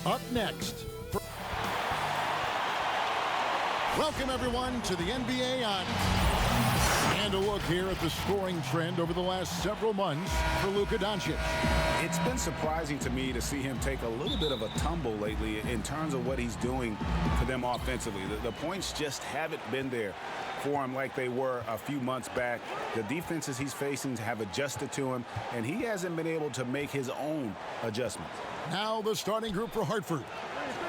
Up next. Welcome, everyone, to the NBA on... And a look here at the scoring trend over the last several months for Luka Doncic. It's been surprising to me to see him take a little bit of a tumble lately in terms of what he's doing for them offensively. The points just haven't been there for him like they were a few months back. The defenses he's facing have adjusted to him, and he hasn't been able to make his own adjustments. Now the starting group for Hartford.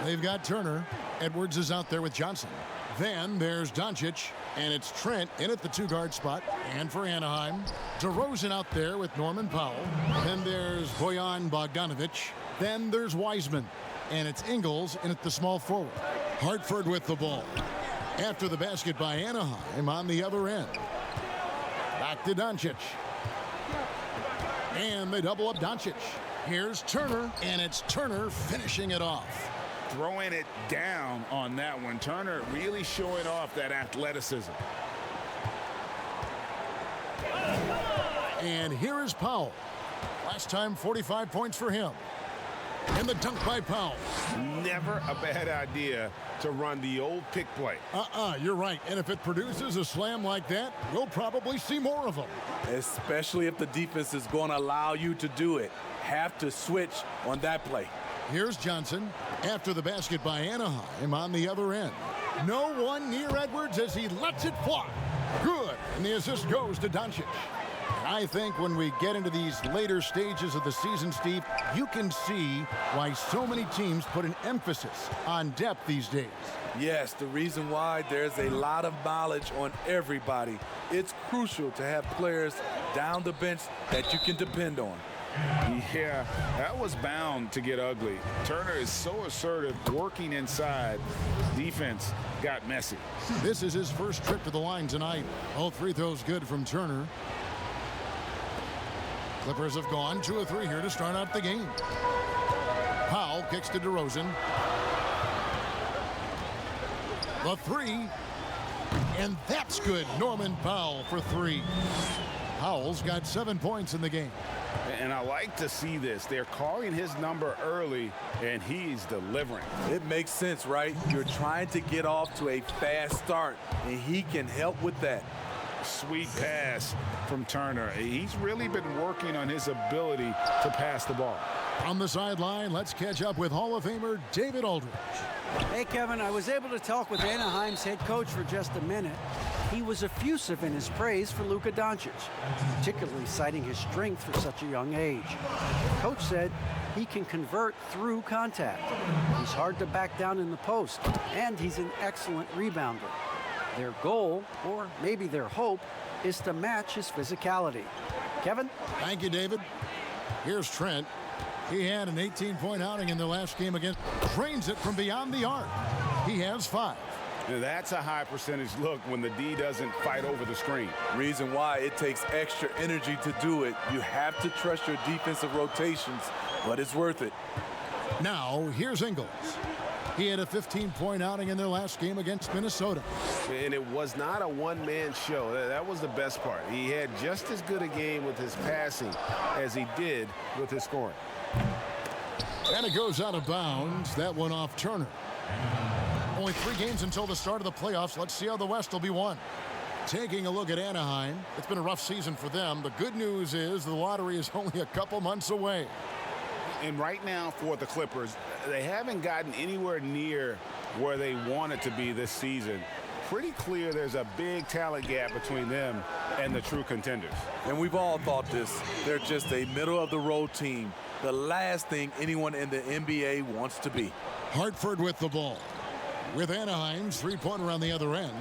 They've got Turner. Edwards is out there with Johnson. Then there's Doncic, and it's Trent in at the two-guard spot. And for Anaheim, DeRozan out there with Norman Powell. Then there's Bojan Bogdanovic. Then there's Wiseman, and it's Ingles in at the small forward. Hartford with the ball. After the basket by Anaheim on the other end. Back to Doncic. And they double up Doncic. Here's Turner, and it's Turner finishing it off. Throwing it down on that one. Turner really showing off that athleticism. And here is Powell. Last time, 45 points for him. And the dunk by Powell. Never a bad idea to run the old pick play. You're right. And if it produces a slam like that, we'll probably see more of them. Especially if the defense is going to allow you to do it. Have to switch on that play. Here's Johnson after the basket by Anaheim on the other end. No one near Edwards as he lets it fly. Good. And the assist goes to Doncic. And I think when we get into these later stages of the season, Steve, you can see why so many teams put an emphasis on depth these days. Yes, the reason why there's a lot of mileage on everybody. It's crucial to have players down the bench that you can depend on. Yeah, that was bound to get ugly. Turner is so assertive, working inside. Defense got messy. This is his first trip to the line tonight. All free throws good from Turner. Clippers have gone 2 of 3 here to start out the game. Powell kicks to DeRozan. The three. And that's good. Norman Powell for 3. Powell's got 7 points in the game. And I like to see this. They're calling his number early, and he's delivering. It makes sense, right? You're trying to get off to a fast start, and he can help with that. Sweet pass from Turner. He's really been working on his ability to pass the ball. On the sideline, let's catch up with Hall of Famer David Aldridge. Hey, Kevin, I was able to talk with Anaheim's head coach for just a minute. He was effusive in his praise for Luka Doncic, particularly citing his strength for such a young age. Coach said he can convert through contact. He's hard to back down in the post, and he's an excellent rebounder. Their goal, or maybe their hope, is to match his physicality. Kevin? Thank you, David. Here's Trent. He had an 18-point outing in the last game against. Drains it from beyond the arc. He has 5. Now that's a high percentage look when the D doesn't fight over the screen. Reason why it takes extra energy to do it. You have to trust your defensive rotations, but it's worth it. Now, here's Ingles. He had a 15-point outing in their last game against Minnesota. And it was not a one-man show. That was the best part. He had just as good a game with his passing as he did with his scoring. And it goes out of bounds. That one off Turner. Only 3 games until the start of the playoffs. Let's see how the West will be won. Taking a look at Anaheim. It's been a rough season for them. The good news is the lottery is only a couple months away. And right now for the Clippers, they haven't gotten anywhere near where they wanted to be this season. Pretty clear there's a big talent gap between them and the true contenders. And we've all thought this. They're just a middle-of-the-road team. The last thing anyone in the NBA wants to be. Hartford with the ball. With Anaheim's three-pointer on the other end.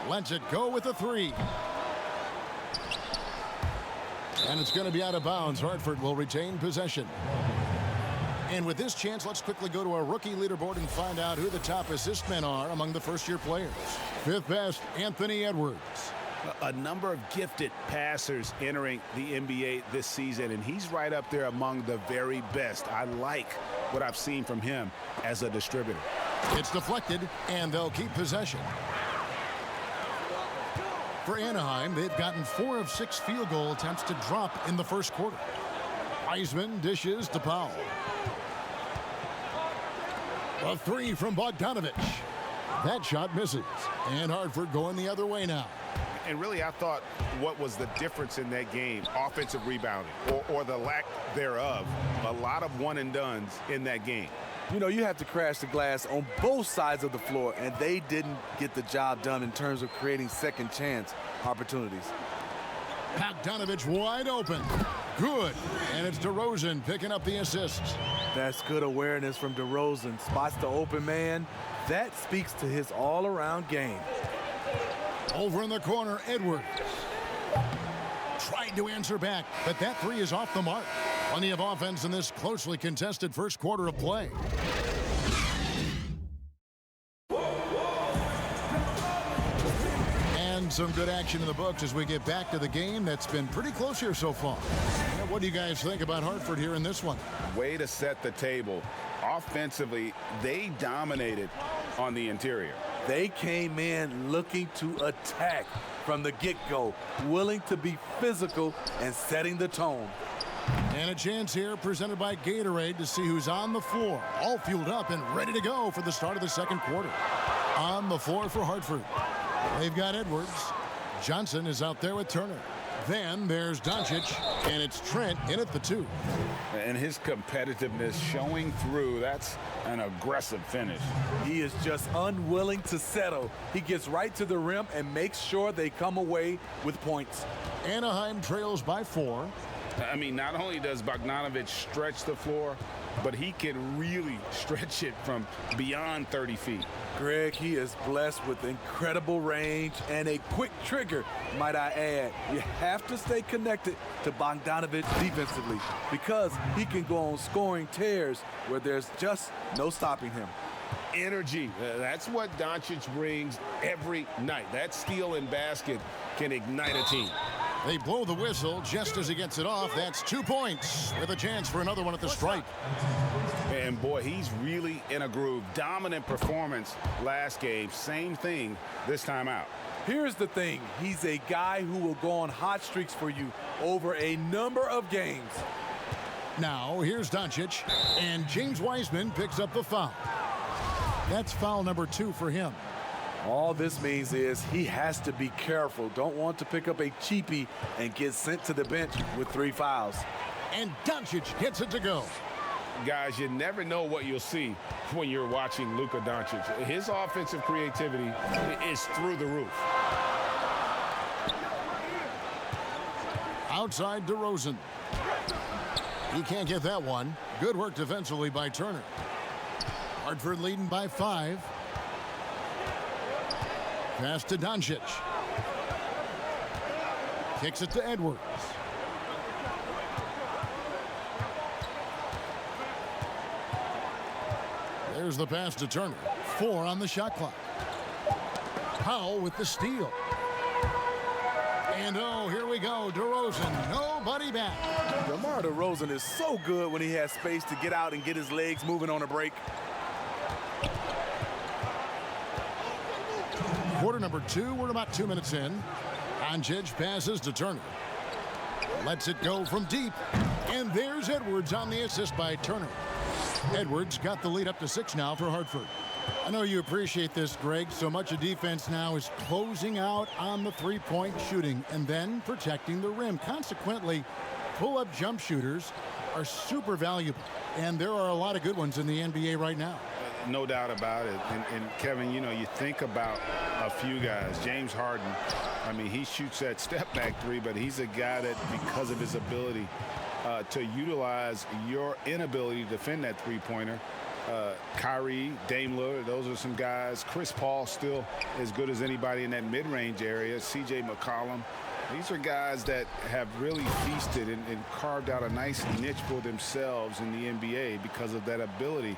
Lets it go with a 3. And it's going to be out of bounds. Hartford will retain possession. And with this chance, let's quickly go to our rookie leaderboard and find out who the top assist men are among the first-year players. 5th best, Anthony Edwards. A number of gifted passers entering the NBA this season, and he's right up there among the very best. I like what I've seen from him as a distributor. It's deflected, and they'll keep possession. For Anaheim, they've gotten 4 of 6 field goal attempts to drop in the first quarter. Wiseman dishes to Powell. A three from Bogdanovich. That shot misses. And Hartford going the other way now. And really, I thought what was the difference in that game, offensive rebounding or the lack thereof, a lot of one-and-dones in that game. You know, you have to crash the glass on both sides of the floor, and they didn't get the job done in terms of creating second chance opportunities. Bogdanovich wide open. Good. And it's DeRozan picking up the assists. That's good awareness from DeRozan. Spots the open man. That speaks to his all-around game. Over in the corner, Edwards. Tried to answer back, but that three is off the mark. Plenty of offense in this closely contested first quarter of play. And some good action in the books as we get back to the game that's been pretty close here so far. What do you guys think about Hartford here in this one? Way to set the table. Offensively, they dominated on the interior. They came in looking to attack from the get-go, willing to be physical and setting the tone. And a chance here presented by Gatorade to see who's on the floor, all fueled up and ready to go for the start of the second quarter. On the floor for Hartford, they've got Edwards. Johnson is out there with Turner. Then there's Doncic, and it's Trent in at the two. And his competitiveness showing through. That's an aggressive finish. He is just unwilling to settle. He gets right to the rim and makes sure they come away with points. Anaheim trails by 4. I mean, not only does Bogdanovich stretch the floor, but he can really stretch it from beyond 30 feet. Greg, he is blessed with incredible range and a quick trigger, might I add. You have to stay connected to Bogdanovich defensively because he can go on scoring tears where there's just no stopping him. Energy. That's what Doncic brings every night. That steal and basket can ignite a team. They blow the whistle just as he gets it off. That's 2 points with a chance for another one at the stripe. And boy, he's really in a groove. Dominant performance last game. Same thing this time out. Here's the thing. He's a guy who will go on hot streaks for you over a number of games. Now, here's Doncic, and James Wiseman picks up the foul. That's foul number 2 for him. All this means is he has to be careful. Don't want to pick up a cheapie and get sent to the bench with 3 fouls. And Doncic gets it to go. Guys, you never know what you'll see when you're watching Luka Doncic. His offensive creativity is through the roof. Outside DeRozan. He can't get that one. Good work defensively by Turner. Hartford leading by 5. Pass to Doncic. Kicks it to Edwards. There's the pass to Turner. 4 on the shot clock. Powell with the steal. And oh, here we go. DeRozan, nobody back. DeMar DeRozan is so good when he has space to get out and get his legs moving on a break. Quarter number 2, we're about 2 minutes in. Doncic passes to Turner. Lets it go from deep. And there's Edwards on the assist by Turner. Edwards got the lead up to 6 now for Hartford. I know you appreciate this, Greg. So much of defense now is closing out on the three-point shooting and then protecting the rim. Consequently, pull-up jump shooters are super valuable. And there are a lot of good ones in the NBA right now. No doubt about it. And Kevin, you know, you think about a few guys. James Harden, I mean, he shoots that step-back 3, but he's a guy that, because of his ability to utilize your inability to defend that three-pointer, Kyrie, Dame Lillard, those are some guys. Chris Paul still as good as anybody in that mid-range area. C.J. McCollum. These are guys that have really feasted and carved out a nice niche for themselves in the NBA because of that ability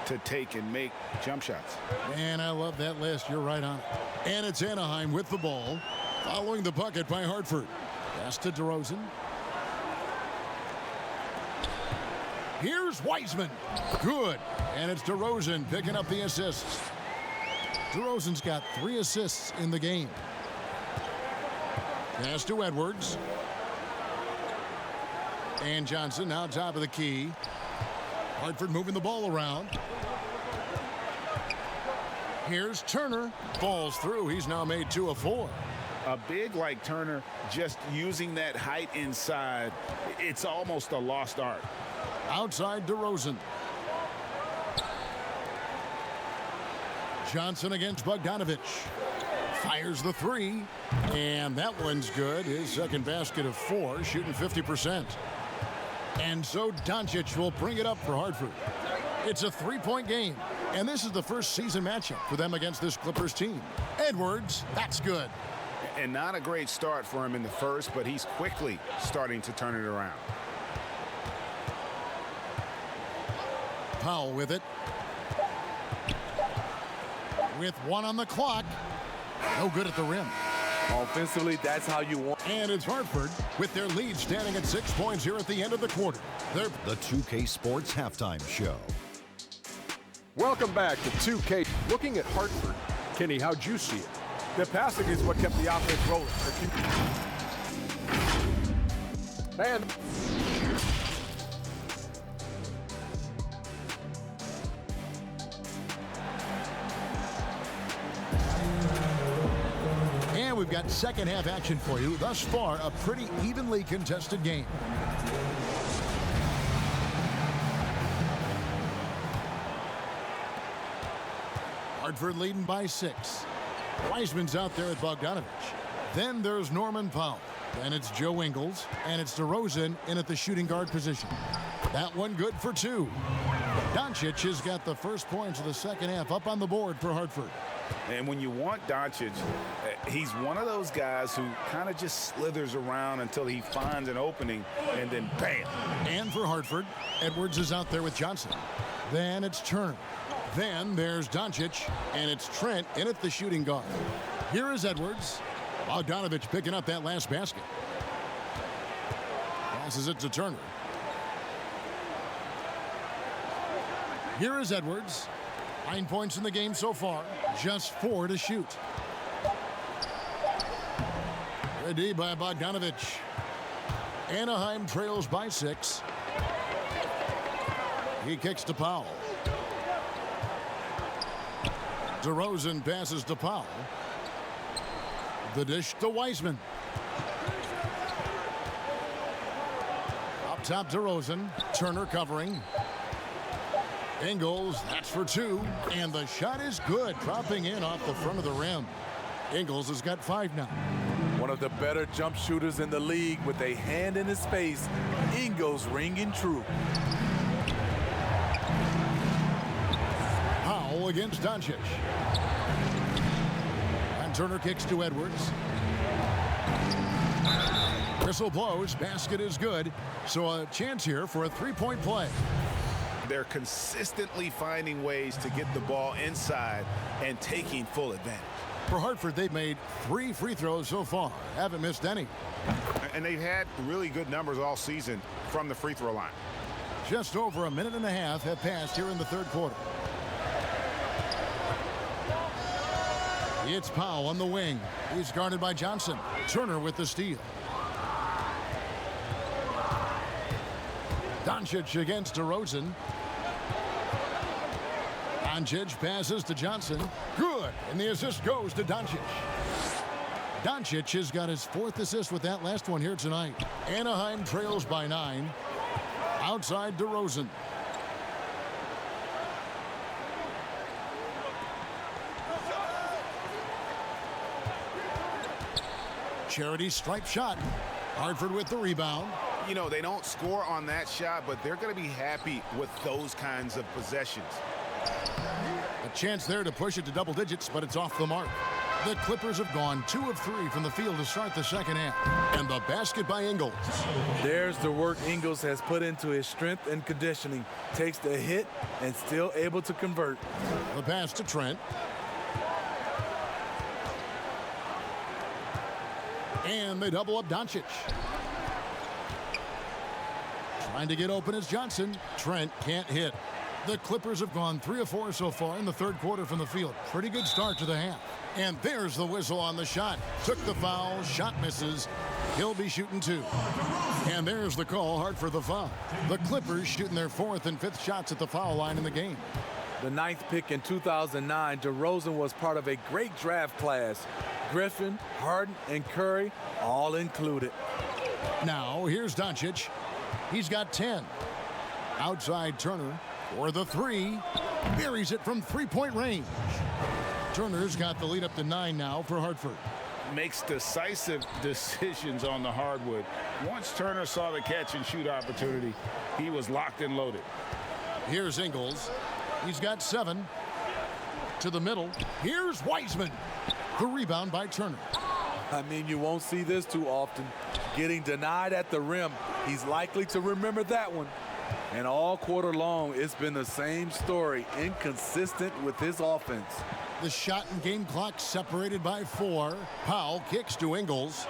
to take and make jump shots. And I love that list. You're right on it. And it's Anaheim with the ball, following the bucket by Hartford. Pass to DeRozan. Here's Wiseman. Good. And it's DeRozan picking up the assists. DeRozan's got 3 assists in the game. Pass to Edwards. And Johnson now top of the key. Hartford moving the ball around. Here's Turner. Falls through. He's now made 2 of 4. A big like Turner, just using that height inside, it's almost a lost art. Outside DeRozan. Johnson against Bogdanovich. Fires the 3. And that one's good. His second basket of 4, shooting 50%. And so Doncic will bring it up for Hartford. It's a 3-point game. And this is the first season matchup for them against this Clippers team. Edwards, that's good. And not a great start for him in the first, but he's quickly starting to turn it around. Powell with it. With 1 on the clock. No good at the rim. Offensively, that's how you want. And it's Hartford with their lead standing at 6 points here at the end of the quarter. They're The 2K Sports Halftime Show. Welcome back to 2K. Looking at Hartford, Kenny, how'd you see it? The passing is what kept the offense rolling. And we've got second half action for you. Thus far, a pretty evenly contested game. Hartford leading by 6. Wiseman's out there at Bogdanovich. Then there's Norman Powell. Then it's Joe Ingles. And it's DeRozan in at the shooting guard position. That one good for 2. Doncic has got the first points of the second half up on the board for Hartford. And when you want Doncic, he's one of those guys who kind of just slithers around until he finds an opening, and then bam. And for Hartford, Edwards is out there with Johnson. Then it's Turner. Then there's Doncic, and it's Trent in at the shooting guard. Here is Edwards. Bogdanovich picking up that last basket. Passes it to Turner. Here is Edwards. 9 points in the game so far. Just 4 to shoot. Ready by Bogdanovich. Anaheim trails by 6. He kicks to Powell. DeRozan passes to Powell. The dish to Wiseman. Up top DeRozan. Turner covering. Ingles, that's for 2. And the shot is good. Dropping in off the front of the rim. Ingles has got 5 now. One of the better jump shooters in the league with a hand in his face. Ingles ringing true. Powell against Doncic. And Turner kicks to Edwards. Whistle blows. Basket is good. So a chance here for a 3-point play. They're consistently finding ways to get the ball inside and taking full advantage. For Hartford, they've made 3 free throws so far. Haven't missed any. And they've had really good numbers all season from the free throw line. Just over a minute and a half have passed here in the third quarter. It's Powell on the wing. He's guarded by Johnson. Turner with the steal. Doncic against DeRozan. Doncic passes to Johnson. Good. And the assist goes to Doncic. Doncic has got his 4th assist with that last one here tonight. Anaheim trails by 9. Outside DeRozan. Charity stripe shot. Hartford with the rebound. You know, they don't score on that shot, but they're going to be happy with those kinds of possessions. A chance there to push it to double digits, but it's off the mark. The Clippers have gone 2 of 3 from the field to start the second half. And the basket by Ingles. There's the work Ingles has put into his strength and conditioning. Takes the hit and still able to convert. The pass to Trent. And they double up Doncic. Trying to get open is Johnson. Trent can't hit. The Clippers have gone 3 of 4 so far in the third quarter from the field. Pretty good start to the half. And there's the whistle on the shot. Took the foul. Shot misses. He'll be shooting 2. And there's the call. Hartford the foul. The Clippers shooting their 4th and 5th shots at the foul line in the game. The 9th pick in 2009, DeRozan was part of a great draft class. Griffin, Harden, and Curry all included. Now, here's Doncic. He's got 10. Outside Turner for the three. Buries it from three-point range. Turner's got the lead up to 9 now for Hartford. Makes decisive decisions on the hardwood. Once Turner saw the catch-and-shoot opportunity, he was locked and loaded. Here's Ingles. He's got 7. To the middle. Here's Wiseman. The rebound by Turner. I mean, you won't see this too often. Getting denied at the rim. He's likely to remember that one. And all quarter long, it's been the same story. Inconsistent with his offense. The shot and game clock separated by 4. Powell kicks to Ingles.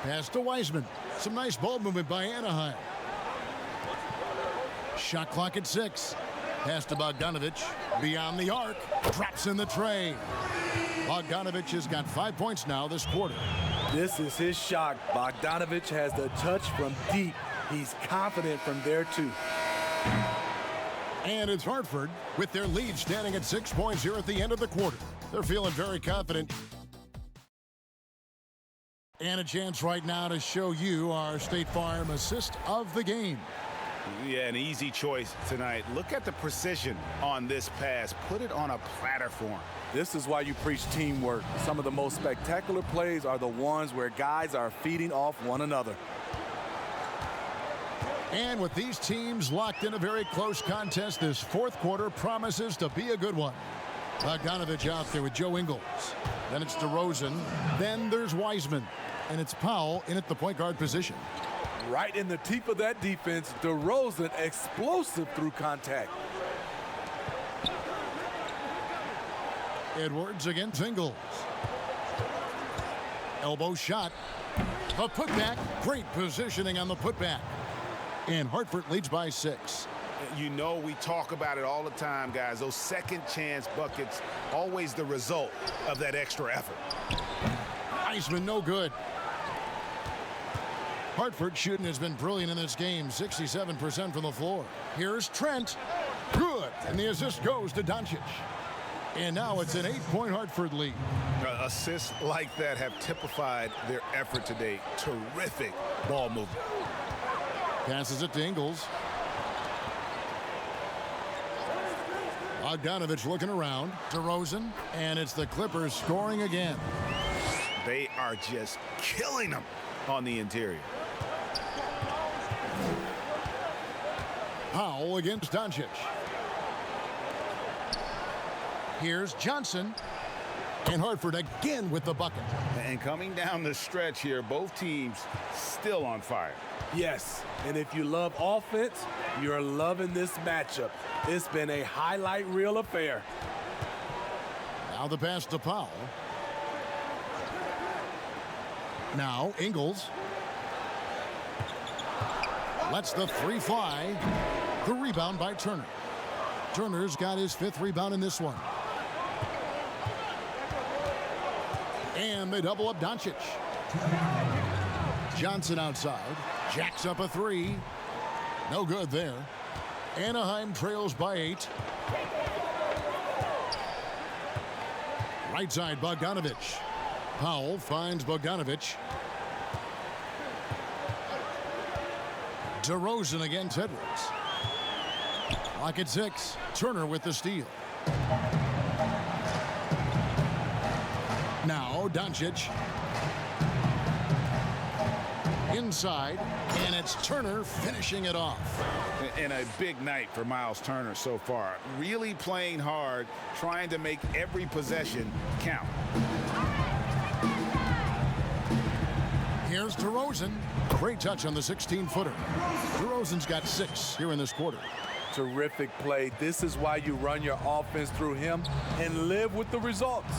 Pass to Wiseman. Some nice ball movement by Anaheim. Shot clock at 6. Pass to Bogdanovich. Beyond the arc. Drops in the tray. Bogdanovich has got 5 points now this quarter. This is his shot. Bogdanovich has the touch from deep. He's confident from there, too. And it's Hartford with their lead standing at 6 points here at the end of the quarter. They're feeling very confident. And a chance right now to show you our State Farm assist of the game. Yeah, an easy choice tonight. Look at the precision on this pass. Put it on a platter form. This is why you preach teamwork. Some of the most spectacular plays are the ones where guys are feeding off one another. And with these teams locked in a very close contest, this fourth quarter promises to be a good one. Bogdanovich out there with Joe Ingles. Then it's DeRozan. Then there's Wiseman. And it's Powell in at the point guard position. Right in the teeth of that defense, DeRozan explosive through contact. Edwards against Ingles. Elbow shot. A putback. Great positioning on the putback. And Hartford leads by 6. You know, we talk about it all the time, guys. Those second chance buckets, always the result of that extra effort. Wiseman no good. Hartford shooting has been brilliant in this game, 67% from the floor. Here's Trent. Good. And the assist goes to Doncic. And now it's an 8-point Hartford lead. Assists like that have typified their effort today. Terrific ball movement. Passes it to Ingles. Bogdanovich looking around. DeRozan. And it's the Clippers scoring again. They are just killing them on the interior. Powell against Doncic. Here's Johnson. And Hartford again with the bucket. And coming down the stretch here, both teams still on fire. Yes, and if you love offense, you're loving this matchup. It's been a highlight reel affair. Now the pass to Powell. Now Ingles. Lets the three fly. The rebound by Turner. Turner's got his 5th rebound in this one. And they double up Doncic. Johnson outside. Jacks up a 3. No good there. Anaheim trails by 8. Right side, Bogdanovich. Powell finds Bogdanovich. DeRozan against Edwards. Clock at 6. Turner with the steal. Now Doncic. Inside, and it's Turner finishing it off. And a big night for Miles Turner so far. Really playing hard, trying to make every possession count. Here's DeRozan. Great touch on the 16-footer. DeRozan's got 6 here in this quarter. Terrific play. This is why you run your offense through him and live with the results.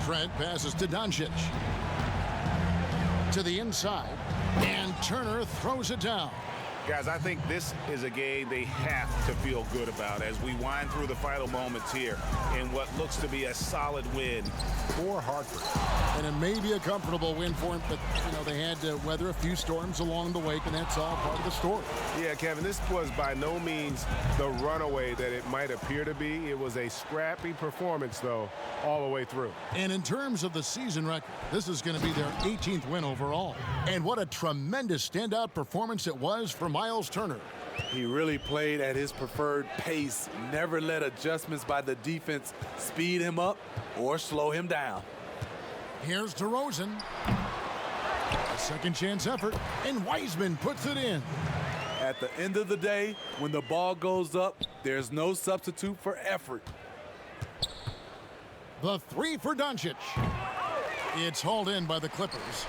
Trent passes to Doncic. To the inside, and Turner throws it down. Guys, I think this is a game they have to feel good about as we wind through the final moments here in what looks to be a solid win for Hartford. And it may be a comfortable win for him, but, you know, they had to weather a few storms along the way, and that's all part of the story. Yeah, Kevin, this was by no means the runaway that it might appear to be. It was a scrappy performance, though, all the way through. And in terms of the season record, this is going to be their 18th win overall. And what a tremendous standout performance it was for Miles Turner. He really played at his preferred pace, never let adjustments by the defense speed him up or slow him down. Here's DeRozan. A second chance effort, and Wiseman puts it in. At the end of the day, when the ball goes up, there's no substitute for effort. The three for Doncic. It's hauled in by the Clippers.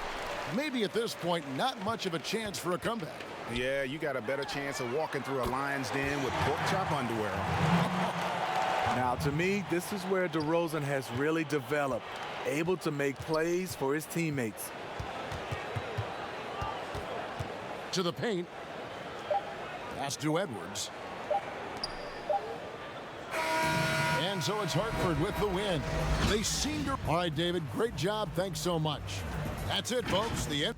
Maybe at this point, not much of a chance for a comeback. Yeah, you got a better chance of walking through a lion's den with pork chop underwear on. Now, to me, this is where DeRozan has really developed, able to make plays for his teammates. To the paint. Pass to Edwards. And so it's Hartford with the win. They seem to... All right, David, great job. Thanks so much. That's it, folks. The end.